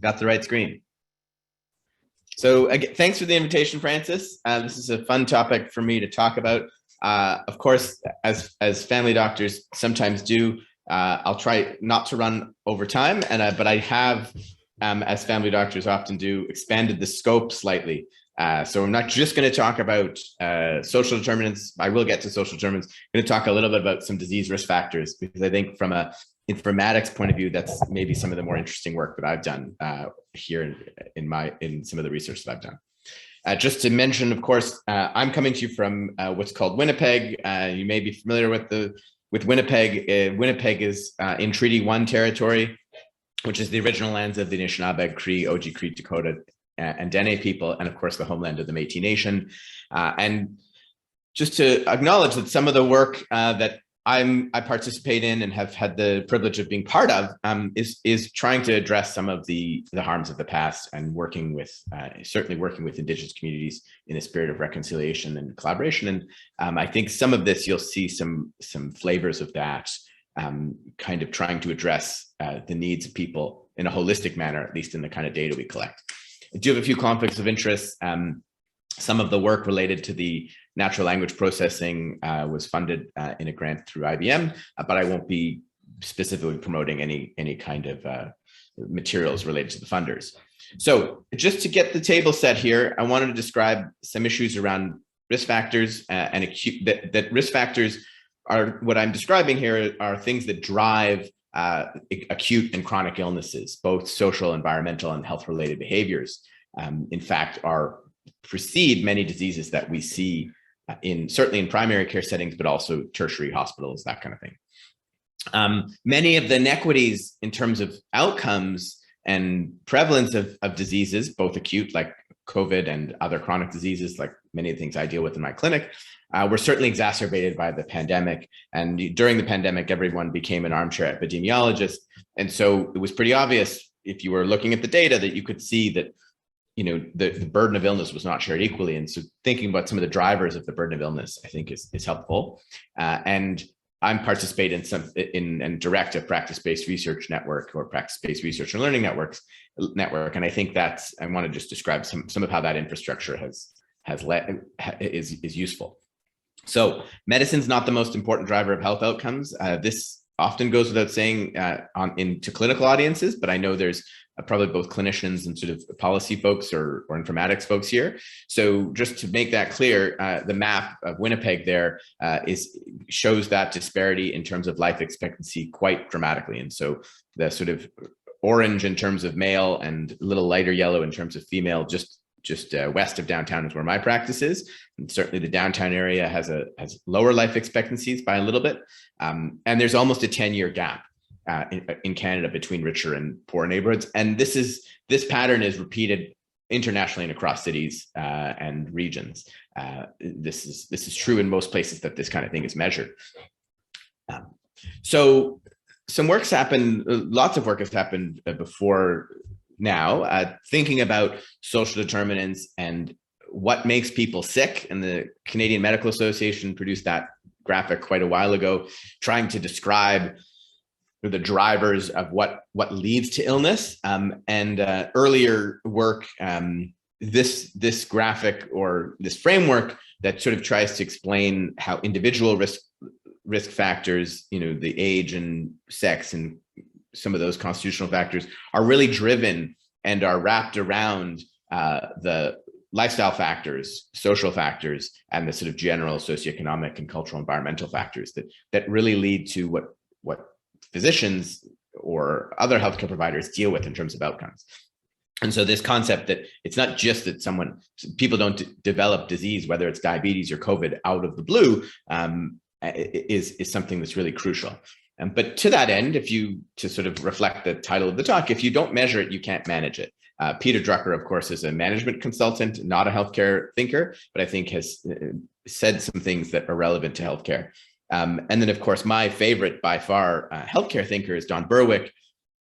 Got the right screen. So again, thanks for the invitation, Francis. This is a fun topic for me to talk about. Of course, as family doctors sometimes do, I'll try not to run over time, but I have, as family doctors often do, expanded the scope slightly. So I'm not just going to talk about social determinants. I will get to social determinants. I'm going to talk a little bit about some disease risk factors, because I think from a informatics point of view, that's maybe some of the more interesting work that I've done here in some of the research that I've done. Just to mention, of course, I'm coming to you from what's called Winnipeg. You may be familiar with Winnipeg. Winnipeg is in Treaty 1 territory, which is the original lands of the Anishinaabe, Cree, Oji-Cree, Dakota, and Dene people, and of course the homeland of the Métis Nation. And just to acknowledge that some of the work that I participate in and have had the privilege of being part of is trying to address some of the harms of the past, and certainly working with Indigenous communities in a spirit of reconciliation and collaboration. And I think some of this, you'll see some flavors of that, kind of trying to address the needs of people in a holistic manner, at least in the kind of data we collect. I do have a few conflicts of interest. Some of the work related to the natural language processing was funded in a grant through IBM, but I won't be specifically promoting any kind of materials related to the funders. So just to get the table set here, I wanted to describe some issues around risk factors and that risk factors are, what I'm describing here are things that drive acute and chronic illnesses, both social, environmental, and health-related behaviors. In fact, precede many diseases that we see certainly in primary care settings, but also tertiary hospitals, that kind of thing. Many of the inequities in terms of outcomes and prevalence of diseases, both acute like COVID and other chronic diseases, like many of the things I deal with in my clinic, were certainly exacerbated by the pandemic. And during the pandemic, everyone became an armchair epidemiologist. And so it was pretty obvious, if you were looking at the data, that you could see that the burden of illness was not shared equally. And so thinking about some of the drivers of the burden of illness, I think is helpful. And I'm participating in direct a practice-based research network, or practice-based research and learning network. And I think I want to just describe some of how that infrastructure is useful. So medicine's not the most important driver of health outcomes. This often goes without saying into clinical audiences, but I know there's probably both clinicians and sort of policy folks or informatics folks here. So just to make that clear, the map of Winnipeg there shows that disparity in terms of life expectancy quite dramatically. And so the sort of orange in terms of male and a little lighter yellow in terms of female, just west of downtown is where my practice is. And certainly the downtown area has lower life expectancies by a little bit. And there's almost a 10-year gap in Canada between richer and poor neighborhoods. And this pattern is repeated internationally and across cities and regions. This is true in most places that this kind of thing is measured. So some work's happened, lots of work has happened before now, thinking about social determinants and what makes people sick. And the Canadian Medical Association produced that graphic quite a while ago, trying to describe the drivers of what leads to illness. And earlier work, this graphic or this framework that sort of tries to explain how individual risk factors, the age and sex and some of those constitutional factors are really driven and are wrapped around the lifestyle factors, social factors, and the sort of general socioeconomic and cultural environmental factors that really lead to what physicians or other healthcare providers deal with in terms of outcomes. And so this concept that it's not just that people don't develop disease, whether it's diabetes or COVID, out of the blue, is something that's really crucial. But to that end, to sort of reflect the title of the talk, if you don't measure it, you can't manage it. Peter Drucker, of course, is a management consultant, not a healthcare thinker, but I think has said some things that are relevant to healthcare. And then, of course, my favorite by far healthcare thinker is Don Berwick.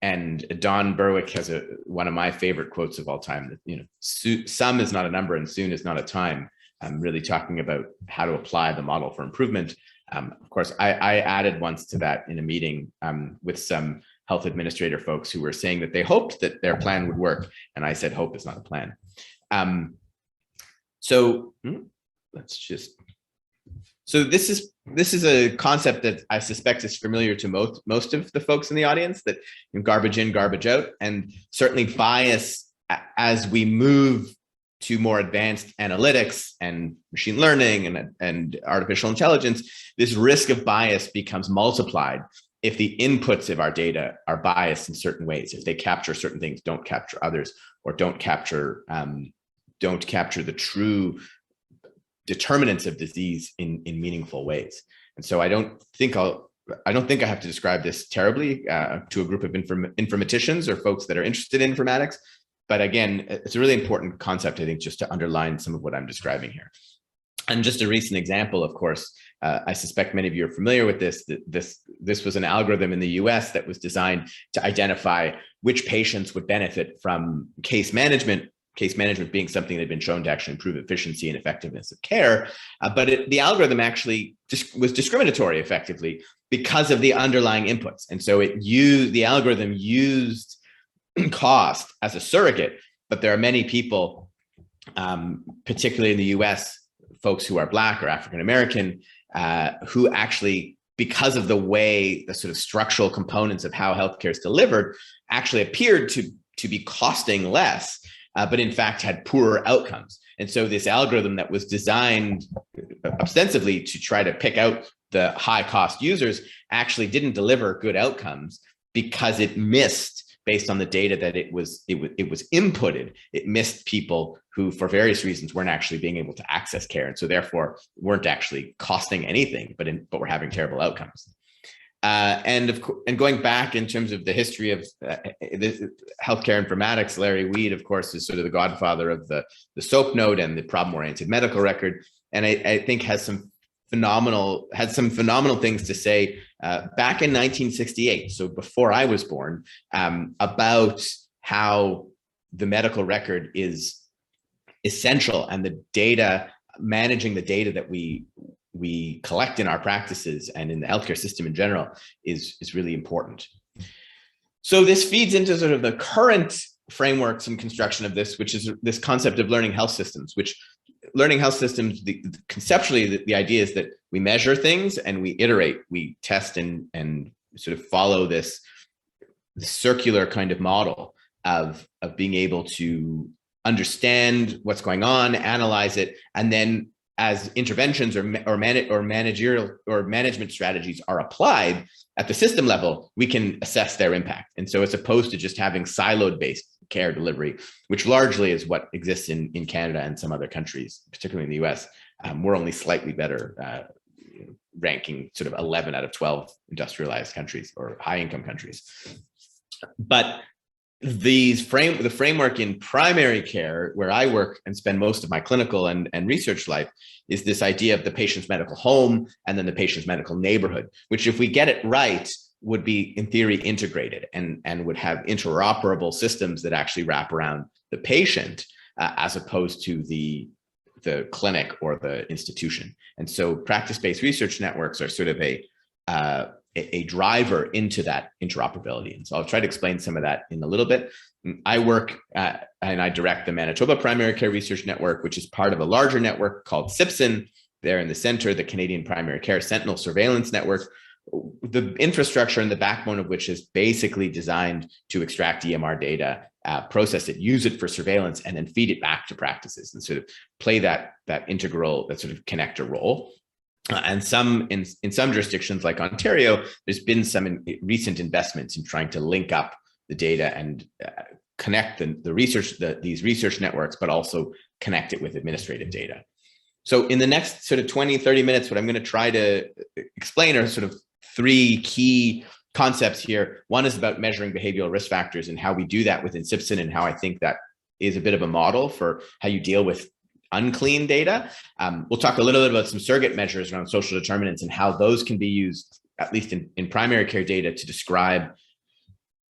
And Don Berwick has one of my favorite quotes of all time, that, some is not a number and soon is not a time. I'm really talking about how to apply the model for improvement. Of course, I added once to that in a meeting with some health administrator folks who were saying that they hoped that their plan would work. And I said, hope is not a plan. So this is a concept that I suspect is familiar to most of the folks in the audience, that garbage in, garbage out, and certainly bias as we move to more advanced analytics and machine learning and artificial intelligence. This risk of bias becomes multiplied if the inputs of our data are biased in certain ways, if they capture certain things, don't capture others, or don't capture the true determinants of disease in meaningful ways. And so I don't think I have to describe this terribly to a group of informaticians or folks that are interested in informatics. But again, it's a really important concept, I think, just to underline some of what I'm describing here. And just a recent example, of course, I suspect many of you are familiar with this. This was an algorithm in the US that was designed to identify which patients would benefit from case management being something that had been shown to actually improve efficiency and effectiveness of care. But the algorithm actually was discriminatory effectively because of the underlying inputs. And so the algorithm used cost as a surrogate, but there are many people, particularly in the US, folks who are Black or African-American, who actually, because of the way the sort of structural components of how healthcare is delivered, actually appeared to be costing less, but in fact had poorer outcomes. And so this algorithm that was designed ostensibly to try to pick out the high cost users actually didn't deliver good outcomes because it missed, based on the data that it was inputted, it missed people who, for various reasons, weren't actually being able to access care, and so therefore weren't actually costing anything, but were having terrible outcomes. And going back in terms of the history of healthcare informatics, Larry Weed, of course, is sort of the godfather of the SOAP node and the problem-oriented medical record, and I think had some phenomenal things to say back in 1968, so before I was born, about how the medical record is essential, and the data, managing the data that we collect in our practices and in the healthcare system in general is really important. So this feeds into sort of the current frameworks and construction of this, which is this concept of learning health systems, which learning health systems, conceptually, the idea is that we measure things and we iterate, we test and sort of follow this circular kind of model of being able to understand what's going on, analyze it, and then as interventions or managerial or management strategies are applied at the system level, we can assess their impact. And so as opposed to just having siloed based care delivery, which largely is what exists in Canada and some other countries, particularly in the US, we're only slightly better, ranking sort of 11 out of 12 industrialized countries or high income countries. But the framework in primary care, where I work and spend most of my clinical and research life, is this idea of the patient's medical home and then the patient's medical neighborhood, which, if we get it right, would be in theory integrated and would have interoperable systems that actually wrap around the patient as opposed to the clinic or the institution. And so practice-based research networks are sort of a driver into that interoperability. And so I'll try to explain some of that in a little bit. I work and I direct the Manitoba Primary Care Research Network, which is part of a larger network called CIPSIN. There in the center, the Canadian Primary Care Sentinel Surveillance Network, the infrastructure and the backbone of which is basically designed to extract EMR data, process it, use it for surveillance, and then feed it back to practices and sort of play that integral, that sort of connector role. And in some jurisdictions like Ontario, there's been some recent investments in trying to link up the data and connect these research networks, but also connect it with administrative data. So in the next sort of 20, 30 minutes, what I'm going to try to explain are sort of three key concepts here. One is about measuring behavioral risk factors and how we do that within CIPSIN, and how I think that is a bit of a model for how you deal with unclean data. We'll talk a little bit about some surrogate measures around social determinants and how those can be used, at least in primary care data, to describe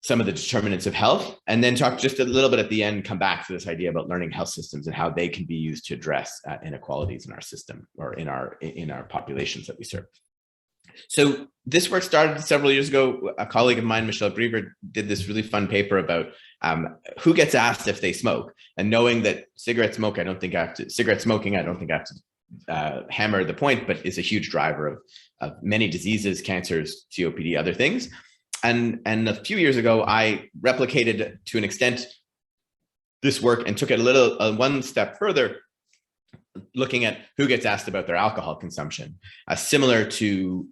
some of the determinants of health, and then talk just a little bit at the end, come back to this idea about learning health systems and how they can be used to address inequalities in our system or in our populations that we serve. So this work started several years ago. A colleague of mine, Michelle Griever, did this really fun paper about who gets asked if they smoke, and knowing that cigarette smoking, I don't think I have to hammer the point, but is a huge driver of many diseases, cancers, COPD, other things. And a few years ago, I replicated to an extent this work and took it one step further, looking at who gets asked about their alcohol consumption. Similar to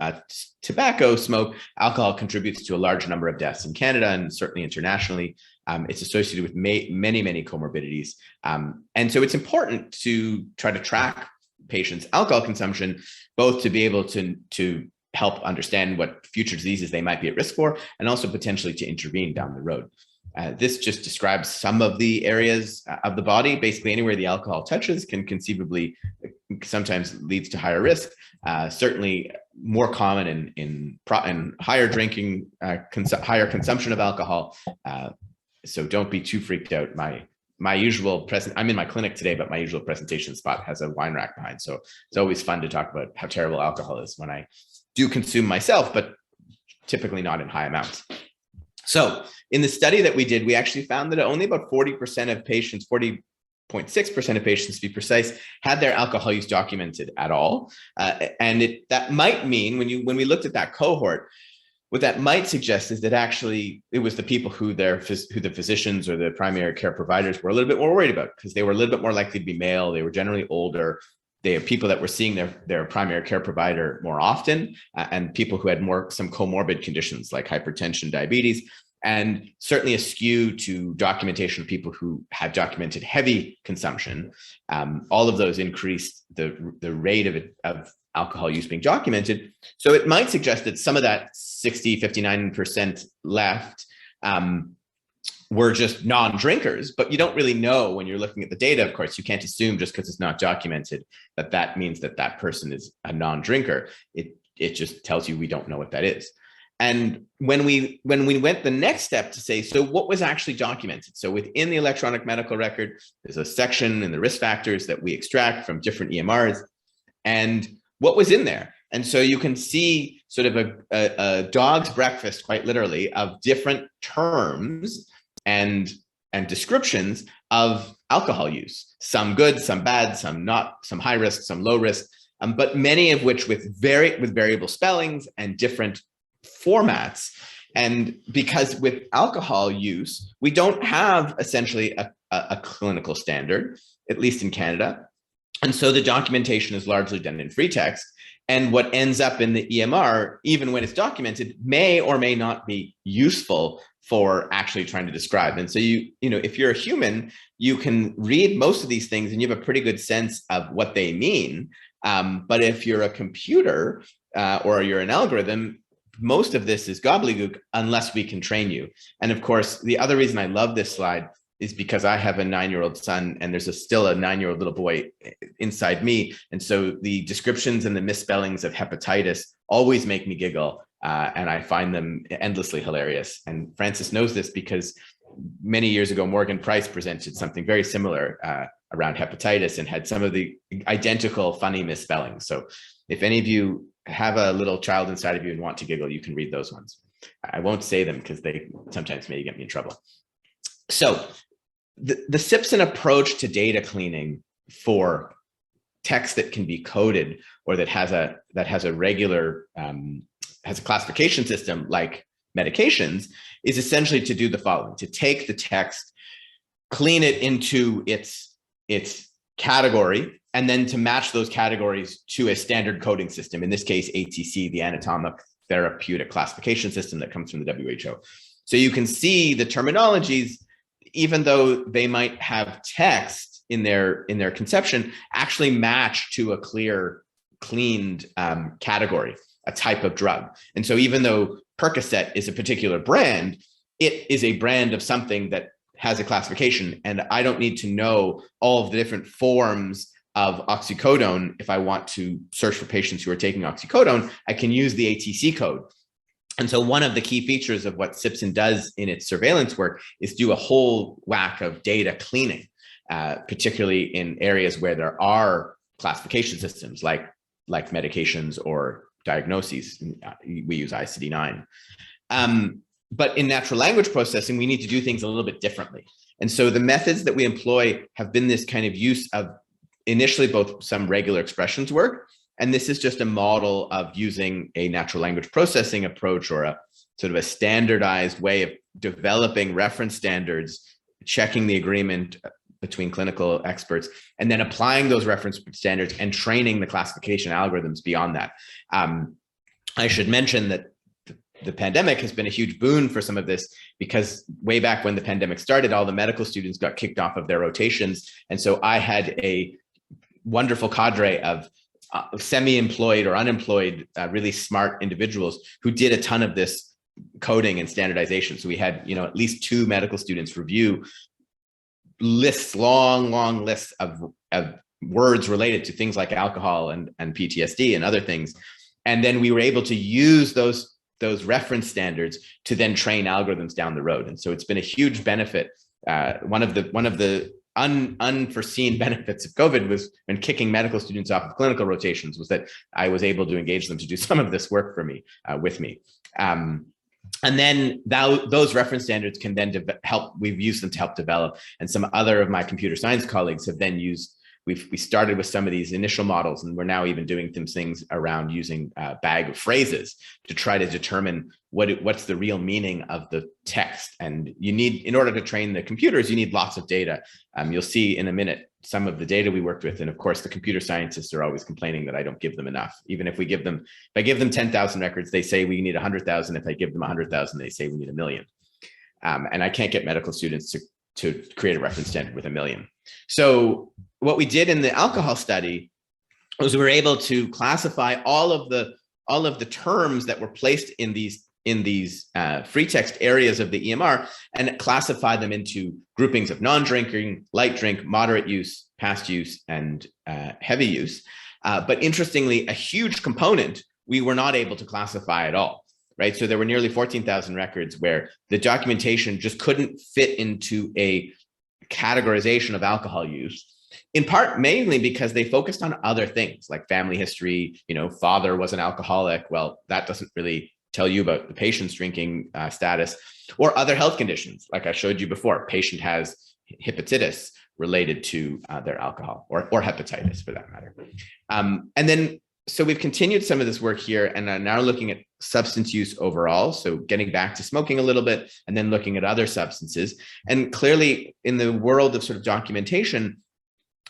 tobacco smoke, alcohol contributes to a large number of deaths in Canada and certainly internationally. It's associated with many comorbidities. And so it's important to try to track patients' alcohol consumption, both to be able to help understand what future diseases they might be at risk for, and also potentially to intervene down the road. This just describes some of the areas of the body. Basically, anywhere the alcohol touches can conceivably sometimes leads to higher risk. Certainly more common in higher drinking, higher consumption of alcohol. So don't be too freaked out. My usual I'm in my clinic today, but my usual presentation spot has a wine rack behind. So it's always fun to talk about how terrible alcohol is when I do consume myself, but typically not in high amounts. So in the study that we did, we actually found that only about 40% of patients, 40.6% of patients to be precise, had their alcohol use documented at all. And that might mean when we looked at that cohort, what that might suggest is that actually it was the people who the physicians or the primary care providers were a little bit more worried about, because they were a little bit more likely to be male. They were generally older. They are people that were seeing their primary care provider more often, and people who had some comorbid conditions like hypertension, diabetes, and certainly a skew to documentation of people who had documented heavy consumption. All of those increased the rate of alcohol use being documented. So it might suggest that some of that 59% left were just non-drinkers, but you don't really know when you're looking at the data. Of course, you can't assume just because it's not documented that means that person is a non-drinker. It just tells you we don't know what that is. And when we went the next step to say, so what was actually documented? So within the electronic medical record, there's a section in the risk factors that we extract from different EMRs, and what was in there. And so you can see sort of a dog's breakfast, quite literally, of different terms and descriptions of alcohol use, some good, some bad, some not, some high risk, some low risk, but many of which with variable spellings and different formats. And because with alcohol use, we don't have essentially a clinical standard, at least in Canada. And so the documentation is largely done in free text. And what ends up in the EMR, even when it's documented, may or may not be useful for actually trying to describe. And so if you're a human, you can read most of these things and you have a pretty good sense of what they mean. But if you're a computer or you're an algorithm, most of this is gobbledygook unless we can train you. And of course, the other reason I love this slide is because I have a 9-year-old son, and there's still a 9-year-old little boy inside me. And so the descriptions and the misspellings of hepatitis always make me giggle, and I find them endlessly hilarious. And Francis knows this because many years ago, Morgan Price presented something very similar around hepatitis and had some of the identical funny misspellings. So if any of you have a little child inside of you and want to giggle, you can read those ones. I won't say them because they sometimes may get me in trouble. So the SIPSN approach to data cleaning for text that can be coded or that has a regular has a classification system like medications is essentially to do the following: to take the text, clean it into its category, and then to match those categories to a standard coding system. In this case, ATC, the Anatomic Therapeutic Classification System that comes from the WHO. So you can see the terminologies, even though they might have text in their conception, actually match to a clear, cleaned category, a type of drug. And so even though Percocet is a particular brand, it is a brand of something that has a classification, and I don't need to know all of the different forms of oxycodone. If I want to search for patients who are taking oxycodone, I can use the ATC code. And so one of the key features of what SIPSN does in its surveillance work is do a whole whack of data cleaning, particularly in areas where there are classification systems like medications or diagnoses. We use ICD-9. But in natural language processing, we need to do things a little bit differently. And so the methods that we employ have been this kind of use of initially both some regular expressions work, and this is just a model of using a natural language processing approach, or a sort of a standardized way of developing reference standards, checking the agreement between clinical experts, and then applying those reference standards and training the classification algorithms beyond that. I should mention that the pandemic has been a huge boon for some of this, because way back when the pandemic started, all the medical students got kicked off of their rotations. And so I had a wonderful cadre of semi-employed or unemployed, really smart individuals who did a ton of this coding and standardization. So we had, at least 2 medical students review lists, long lists of words related to things like alcohol and PTSD and other things. And then we were able to use those reference standards to then train algorithms down the road. And so it's been a huge benefit. One of the unforeseen benefits of COVID was, when kicking medical students off of clinical rotations, was that I was able to engage them to do some of this work for me, with me. And then those reference standards can then help, we've used them to help develop, and some other of my computer science colleagues have then used, we started with some of these initial models, and we're now even doing some things around using a bag of phrases to try to determine what's the real meaning of the text. And you need, in order to train the computers, you need lots of data. You'll see in a minute some of the data we worked with. And of course, the computer scientists are always complaining that I don't give them enough. Even if if I give them 10,000 records, they say we need 100,000. If I give them 100,000, they say we need 1 million. And I can't get medical students to create a reference standard with 1 million. So what we did in the alcohol study was we were able to classify all of the terms that were placed in these free text areas of the EMR, and classify them into groupings of non-drinking, light drink, moderate use, past use, and heavy use. But interestingly, a huge component we were not able to classify at all, right? So there were nearly 14,000 records where the documentation just couldn't fit into a categorization of alcohol use, in part mainly because they focused on other things like family history. Father was an alcoholic. Well, that doesn't really tell you about the patient's drinking status, or other health conditions. Like I showed you before, patient has hepatitis related to their alcohol, or hepatitis for that matter. And then, so we've continued some of this work here, and are now looking at substance use overall. So getting back to smoking a little bit, and then looking at other substances. And clearly in the world of sort of documentation,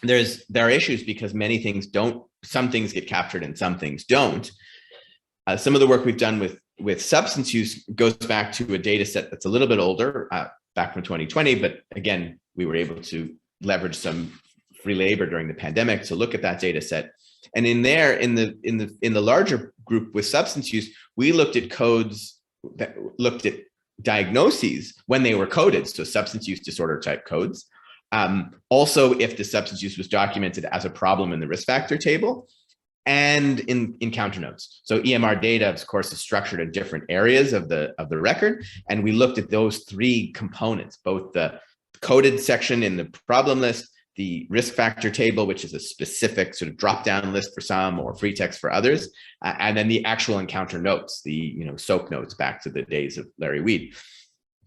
there are issues, because some things get captured and some things don't. Some of the work we've done with substance use goes back to a data set that's a little bit older, back from 2020. But again, we were able to leverage some free labor during the pandemic to look at that data set. And in there, in the larger group with substance use, we looked at codes that looked at diagnoses when they were coded, so substance use disorder type codes. Also, if the substance use was documented as a problem in the risk factor table, and in counter notes. So EMR data, of course, is structured in different areas of the record. And we looked at those 3 components, both the coded section in the problem list, the risk factor table, which is a specific sort of drop-down list for some, or free text for others, and then the actual encounter notes, the SOAP notes back to the days of Larry Weed.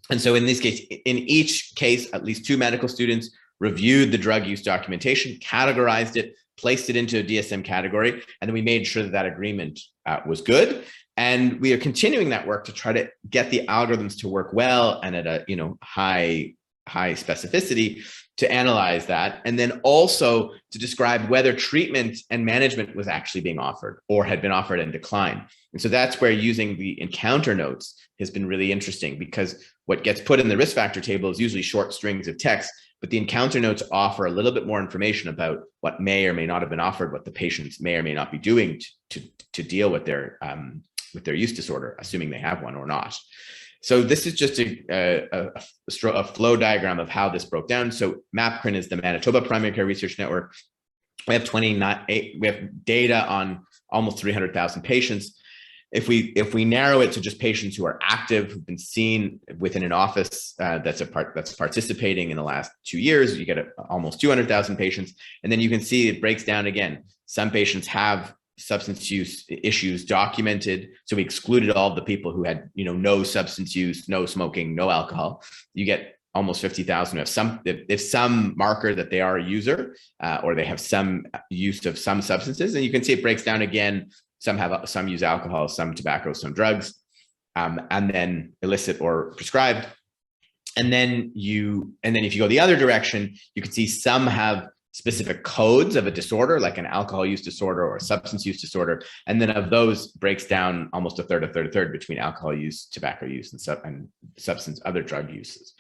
And so in this case, in each case, at least 2 medical students reviewed the drug use documentation, categorized it, placed it into a DSM category, and then we made sure that agreement was good. And we are continuing that work to try to get the algorithms to work well and at a high specificity to analyze that, and then also to describe whether treatment and management was actually being offered or had been offered and declined. And so that's where using the encounter notes has been really interesting, because what gets put in the risk factor table is usually short strings of text, but the encounter notes offer a little bit more information about what may or may not have been offered, what the patients may or may not be doing to deal with their use disorder, assuming they have one or not. So this is just a flow diagram of how this broke down. So MAPCRIN is the Manitoba Primary Care Research Network. We have data on almost 300,000 patients. If we narrow it to just patients who are active, who've been seen within an office that's participating in the last 2 years, you get almost 200,000 patients. And then you can see it breaks down again. Some patients have substance use issues documented. So we excluded all the people who had, no substance use, no smoking, no alcohol. You get almost 50,000 if some marker that they are a user, or they have some use of some substances. And you can see it breaks down again. Some use alcohol, some tobacco, some drugs, and then illicit or prescribed. And then if you go the other direction, you can see some have specific codes of a disorder, like an alcohol use disorder or a substance use disorder. And then of those breaks down almost a third between alcohol use, tobacco use, and substance, other drug uses.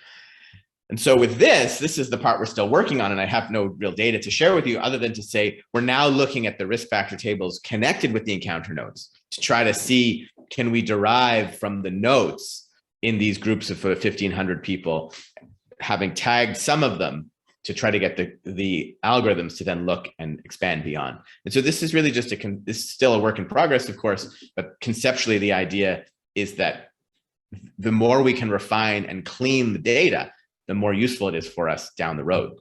And so with this is the part we're still working on, and I have no real data to share with you other than to say we're now looking at the risk factor tables connected with the encounter notes to try to see, can we derive from the notes in these groups of 1,500 people, having tagged some of them, to try to get the algorithms to then look and expand beyond. And so this is really just this is still a work in progress, of course, but conceptually the idea is that the more we can refine and clean the data, the more useful it is for us down the road.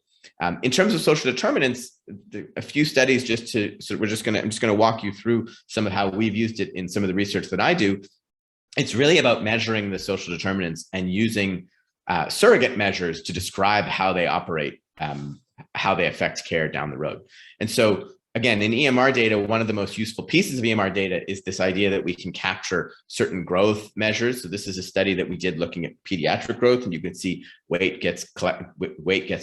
In terms of social determinants, a few studies I'm just going to walk you through some of how we've used it in some of the research that I do. It's really about measuring the social determinants and using surrogate measures to describe how they operate, how they affect care down the road. And so again, in EMR data, one of the most useful pieces of EMR data is this idea that we can capture certain growth measures. So this is a study that we did looking at pediatric growth, and you can see weight gets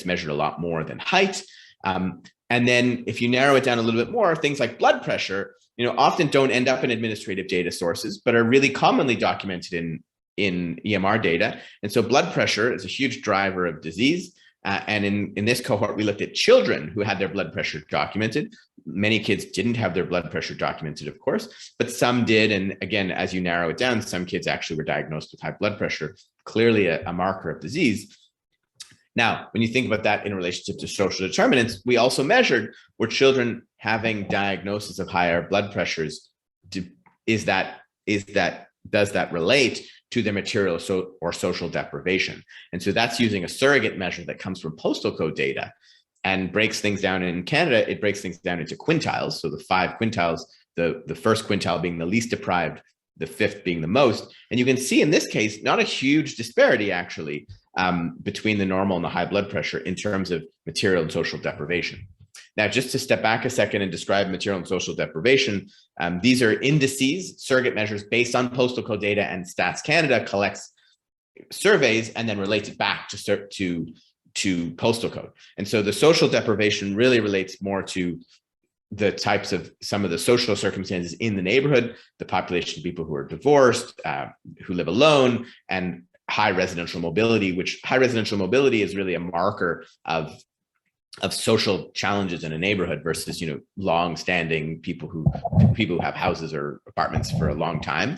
measured a lot more than height. And then if you narrow it down a little bit more, things like blood pressure, often don't end up in administrative data sources, but are really commonly documented in EMR data. And so blood pressure is a huge driver of disease. And in this cohort, we looked at children who had their blood pressure documented. Many kids didn't have their blood pressure documented, of course, but some did. And again, as you narrow it down, some kids actually were diagnosed with high blood pressure, clearly a marker of disease. Now, when you think about that in relationship to social determinants, we also measured, were children having diagnosis of higher blood pressures? Does that relate to their material or social deprivation? And so that's using a surrogate measure that comes from postal code data and breaks things down. In Canada, it breaks things down into quintiles. So the 5 quintiles, the first quintile being the least deprived, the 5th being the most. And you can see in this case, not a huge disparity actually between the normal and the high blood pressure in terms of material and social deprivation. Now, just to step back a second and describe material and social deprivation, these are indices, surrogate measures based on postal code data, and Stats Canada collects surveys and then relates it back to postal code. And so the social deprivation really relates more to the types of some of the social circumstances in the neighborhood, the population of people who are divorced, who live alone, and high residential mobility, which high residential mobility is really a marker of social challenges in a neighborhood versus, long-standing people who have houses or apartments for a long time.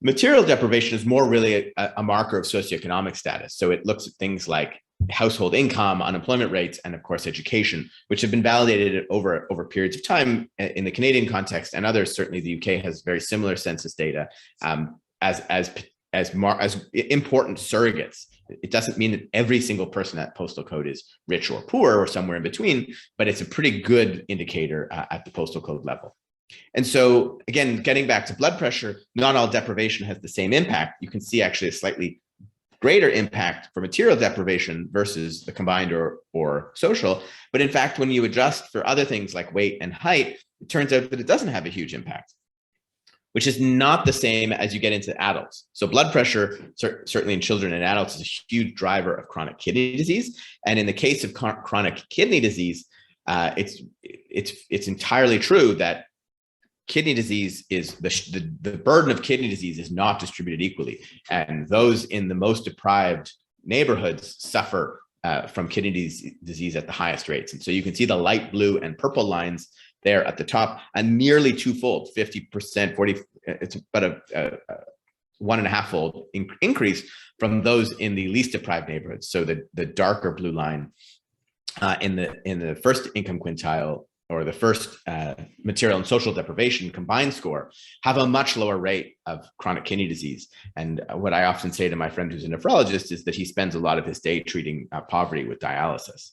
Material deprivation is more really a marker of socioeconomic status. So it looks at things like household income, unemployment rates, and of course, education, which have been validated over periods of time in the Canadian context and others. Certainly the UK has very similar census data as important surrogates. It doesn't mean that every single person at postal code is rich or poor or somewhere in between, but it's a pretty good indicator at the postal code level. And so again, getting back to blood pressure, not all deprivation has the same impact. You can see actually a slightly greater impact for material deprivation versus the combined or social. But in fact, when you adjust for other things like weight and height, it turns out that it doesn't have a huge impact, which is not the same as you get into adults. So blood pressure, certainly in children and adults, is a huge driver of chronic kidney disease. And in the case of chronic kidney disease, it's entirely true that kidney disease is the burden of kidney disease is not distributed equally. And those in the most deprived neighborhoods suffer from kidney disease at the highest rates. And so you can see the light blue and purple lines there at the top, and nearly twofold, 50%, 40, it's about a 1.5-fold increase from those in the least deprived neighborhoods. So the darker blue line in the first income quintile, or the first material and social deprivation combined score, have a much lower rate of chronic kidney disease. And what I often say to my friend who's a nephrologist is that he spends a lot of his day treating poverty with dialysis.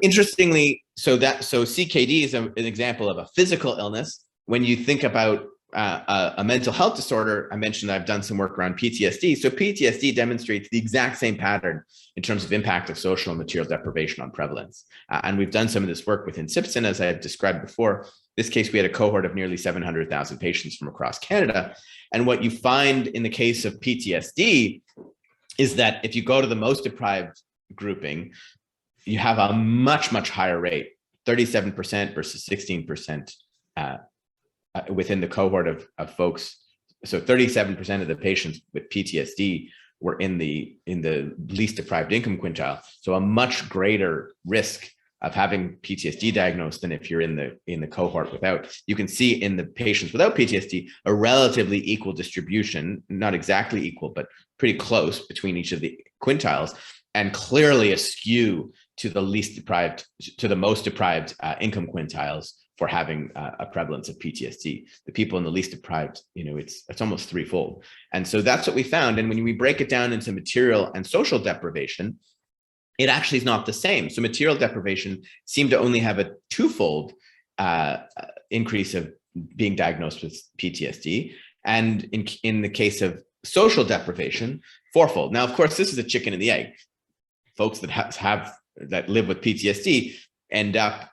Interestingly, so CKD is an example of a physical illness. When you think about a mental health disorder, I mentioned I've done some work around PTSD. So PTSD demonstrates the exact same pattern in terms of impact of social and material deprivation on prevalence. And we've done some of this work within SIPSN, as I have described before. In this case, we had a cohort of nearly 700,000 patients from across Canada. And what you find in the case of PTSD is that if you go to the most deprived grouping, you have a much, much higher rate, 37% versus 16% within the cohort of folks. So 37% of the patients with PTSD were in the least deprived income quintile. So a much greater risk of having PTSD diagnosed than if you're in the cohort without. You can see in the patients without PTSD a relatively equal distribution, not exactly equal, but pretty close between each of the quintiles, and clearly a skew to the least deprived, to the most deprived income quintiles for having a prevalence of PTSD. The people in the least deprived, it's almost threefold. And so that's what we found. And when we break it down into material and social deprivation, it actually is not the same. So material deprivation seemed to only have a twofold increase of being diagnosed with PTSD. And in the case of social deprivation, fourfold. Now, of course, this is a chicken and the egg. Folks that live with PTSD end up,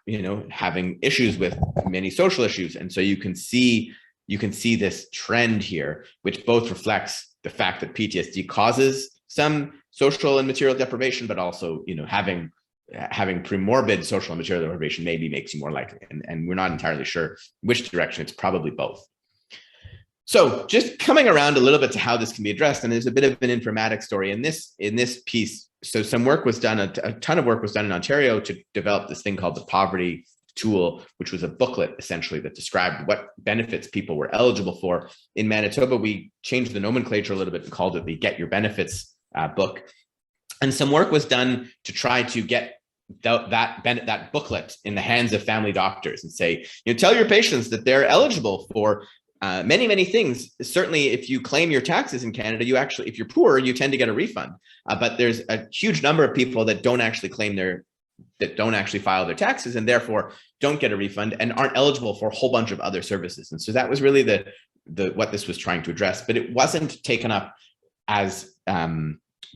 having issues with many social issues. And so you can see this trend here, which both reflects the fact that PTSD causes some social and material deprivation, but also, having premorbid social and material deprivation maybe makes you more likely. And we're not entirely sure which direction. It's probably both. So just coming around a little bit to how this can be addressed, and there's a bit of an informatics story in this piece. So some work was done, a ton of work was done in Ontario to develop this thing called the poverty tool, which was a booklet essentially that described what benefits people were eligible for. In Manitoba, we changed the nomenclature a little bit and called it the Get Your Benefits book. And some work was done to try to get that booklet in the hands of family doctors and say, tell your patients that they're eligible for many, many things. Certainly, if you claim your taxes in Canada, if you're poor, you tend to get a refund. But there's a huge number of people that don't actually file their taxes and therefore don't get a refund and aren't eligible for a whole bunch of other services. And so that was really what this was trying to address, but it wasn't taken up as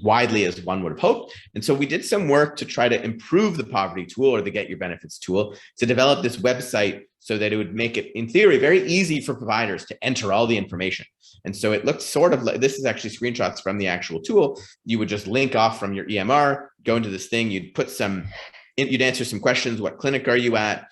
widely as one would have hoped. And so we did some work to try to improve the poverty tool, or the Get Your Benefits tool, to develop this website so that it would make it, in theory, very easy for providers to enter all the information. And so it looks sort of like, this is actually screenshots from the actual tool. You would just link off from your EMR, go into this thing, you'd answer some questions. What clinic are you at?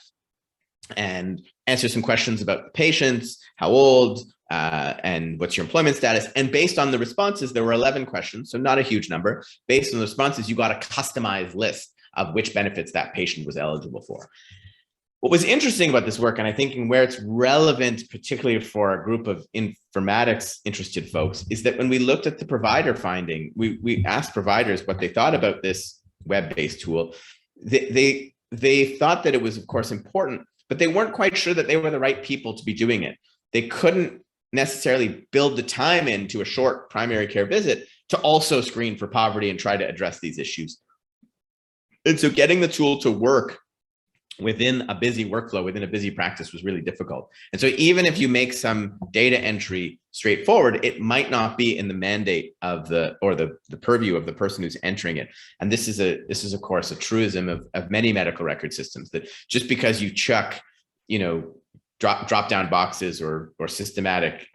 And answer some questions about the patients, how old, and what's your employment status. And based on the responses, there were 11 questions, so not a huge number. Based on the responses, you got a customized list of which benefits that patient was eligible for. What was interesting about this work, and I think where it's relevant, particularly for a group of informatics interested folks, is that when we looked at the provider finding, we asked providers what they thought about this web-based tool. They thought that it was, of course, important, but they weren't quite sure that they were the right people to be doing it. They couldn't necessarily build the time into a short primary care visit to also screen for poverty and try to address these issues. And so getting the tool to work within a busy workflow, within a busy practice, was really difficult. And so even if you make some data entry straightforward, it might not be in the mandate of the purview of the person who's entering it. And this is of course a truism of many medical record systems, that just because you chuck, drop down boxes or systematic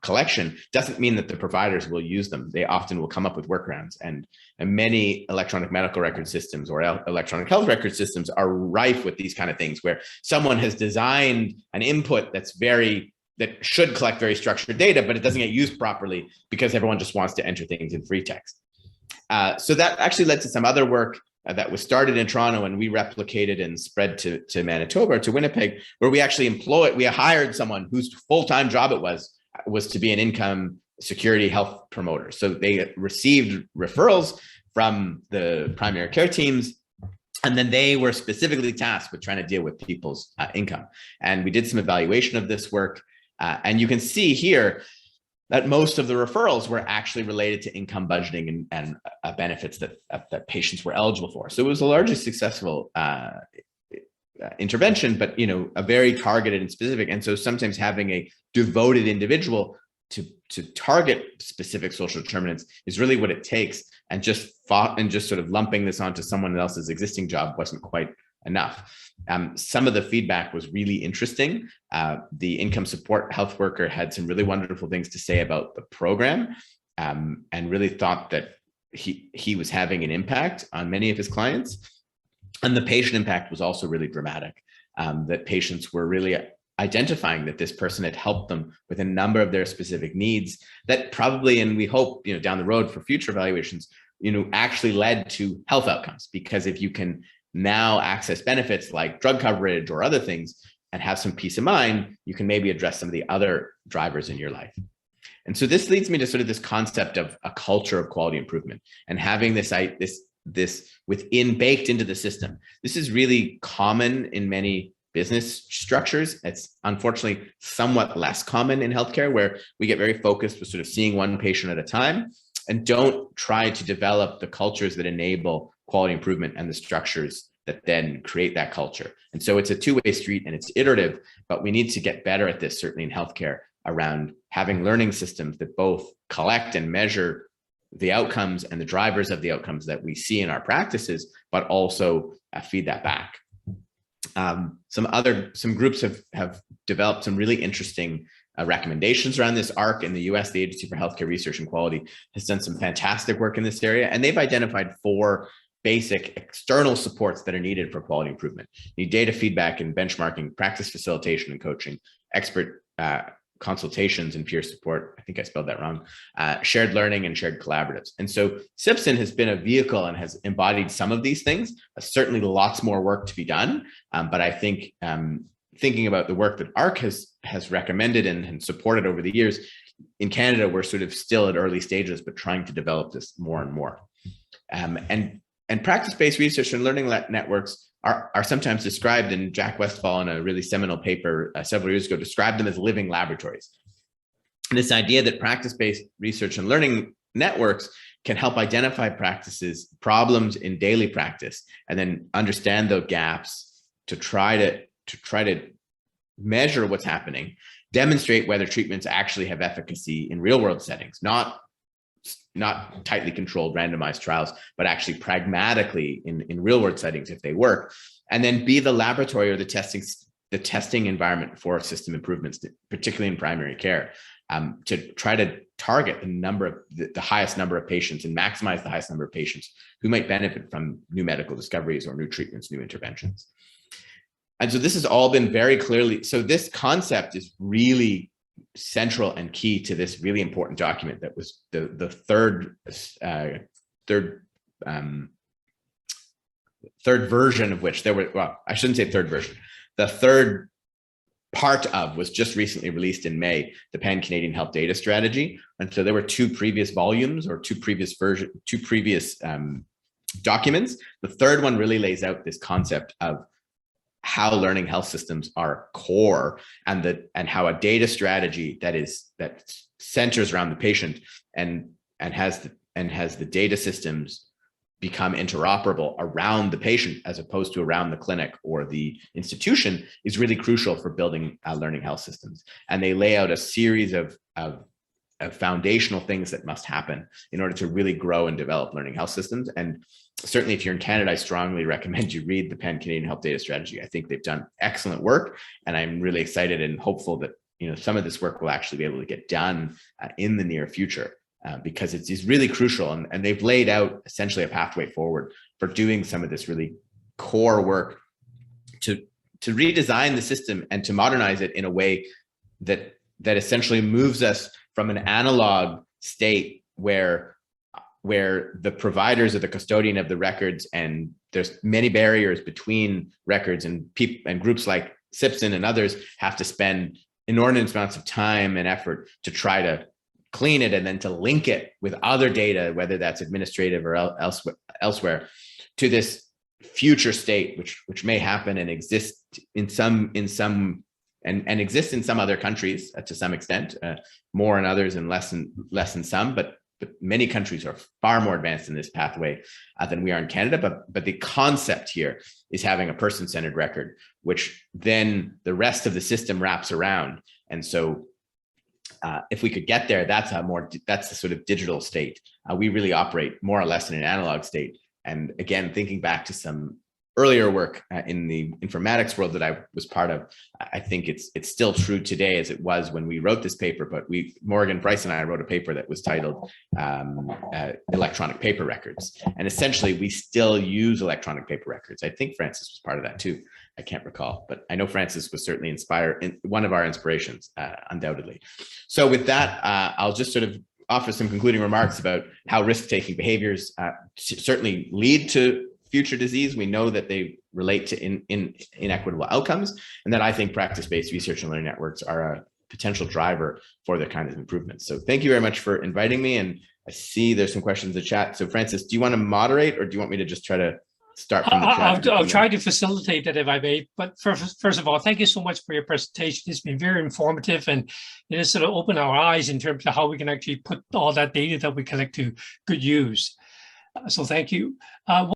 collection doesn't mean that the providers will use them. They often will come up with workarounds, and many electronic medical record systems or electronic health record systems are rife with these kind of things, where someone has designed an input that should collect very structured data, but it doesn't get used properly because everyone just wants to enter things in free text. So that actually led to some other work that was started in Toronto, and we replicated and spread to Manitoba, to Winnipeg, where we actually we hired someone whose full-time job it was to be an income security health promoter. So they received referrals from the primary care teams, and then they were specifically tasked with trying to deal with people's income. And we did some evaluation of this work, and you can see here, that most of the referrals were actually related to income budgeting and benefits that patients were eligible for. So it was a largely successful intervention, but a very targeted and specific. And so sometimes having a devoted individual to target specific social determinants is really what it takes. And just sort of lumping this onto someone else's existing job wasn't quite enough. Some of the feedback was really interesting. The income support health worker had some really wonderful things to say about the program, and really thought that he was having an impact on many of his clients. And the patient impact was also really dramatic, that patients were really identifying that this person had helped them with a number of their specific needs that probably, and we hope, down the road for future evaluations, actually led to health outcomes. Because if you can now access benefits like drug coverage or other things and have some peace of mind, you can maybe address some of the other drivers in your life. And so this leads me to sort of this concept of a culture of quality improvement and having this baked into the system. This is really common in many business structures. It's unfortunately somewhat less common in healthcare, where we get very focused with sort of seeing one patient at a time and don't try to develop the cultures that enable quality improvement and the structures that then create that culture. And so it's a two-way street and it's iterative, but we need to get better at this, certainly in healthcare, around having learning systems that both collect and measure the outcomes and the drivers of the outcomes that we see in our practices, but also feed that back. Some groups have developed some really interesting recommendations around this. ARC in the US, the Agency for Healthcare Research and Quality, has done some fantastic work in this area, and they've identified 4 basic external supports that are needed for quality improvement. You need data feedback and benchmarking, practice facilitation and coaching, expert consultations and peer support. I think I spelled that wrong. Shared learning and shared collaboratives. And so SIPSN has been a vehicle and has embodied some of these things. Certainly lots more work to be done. But I think thinking about the work that ARC has recommended and supported over the years, in Canada, we're sort of still at early stages, but trying to develop this more and more. And practice-based research and learning networks are sometimes described, and Jack Westphal in a really seminal paper several years ago described them as living laboratories. And this idea that practice-based research and learning networks can help identify problems in daily practice, and then understand those gaps to try to measure what's happening, demonstrate whether treatments actually have efficacy in real-world settings, not tightly controlled randomized trials, but actually pragmatically in real world settings if they work, and then be the laboratory or the testing environment for system improvements, particularly in primary care, to try to target the highest number of patients and maximize the highest number of patients who might benefit from new medical discoveries or new treatments, new interventions. And so this has all been very clearly, so this concept is really central and key to this really important document that was the third version of which I shouldn't say third version. The third part of was just recently released in May, the Pan-Canadian Health Data Strategy. And so there were 2 previous volumes or 2 previous documents. The third one really lays out this concept of how learning health systems are core, and how a data strategy that centers around the patient and has the data systems become interoperable around the patient as opposed to around the clinic or the institution is really crucial for building learning health systems. And they lay out a series of foundational things that must happen in order to really grow and develop learning health systems. And certainly if you're in Canada, I strongly recommend you read the Pan-Canadian Health Data Strategy. I think they've done excellent work, and I'm really excited and hopeful that some of this work will actually be able to get done in the near future, because it's really crucial, and they've laid out essentially a pathway forward for doing some of this really core work to redesign the system and to modernize it in a way that essentially moves us from an analog state where the providers are the custodian of the records, and there's many barriers between records, and groups like SIPSN and others have to spend inordinate amounts of time and effort to try to clean it and then to link it with other data, whether that's administrative or elsewhere, to this future state, which may happen and exist in some and exists in some other countries to some extent, more in others and less in some, but many countries are far more advanced in this pathway than we are in Canada. But the concept here is having a person-centered record, which then the rest of the system wraps around. And so if we could get there, that's the sort of digital state. We really operate more or less in an analog state. And again, thinking back to some earlier work in the informatics world that I was part of, I think it's still true today as it was when we wrote this paper. But Morgan Price and I wrote a paper that was titled Electronic Paper Records. And essentially, we still use electronic paper records. I think Francis was part of that too. I can't recall, but I know Francis was certainly one of our inspirations, undoubtedly. So with that, I'll just sort of offer some concluding remarks about how risk-taking behaviors certainly lead to future disease. We know that they relate to inequitable outcomes, and that I think practice-based research and learning networks are a potential driver for the kind of improvements. So thank you very much for inviting me. And I see there's some questions in the chat. So Francis, do you want to moderate, or do you want me to just try to start from the chat? I'll try to facilitate that if I may. But first of all, thank you so much for your presentation. It's been very informative, and it has sort of opened our eyes in terms of how we can actually put all that data that we collect to good use. So thank you.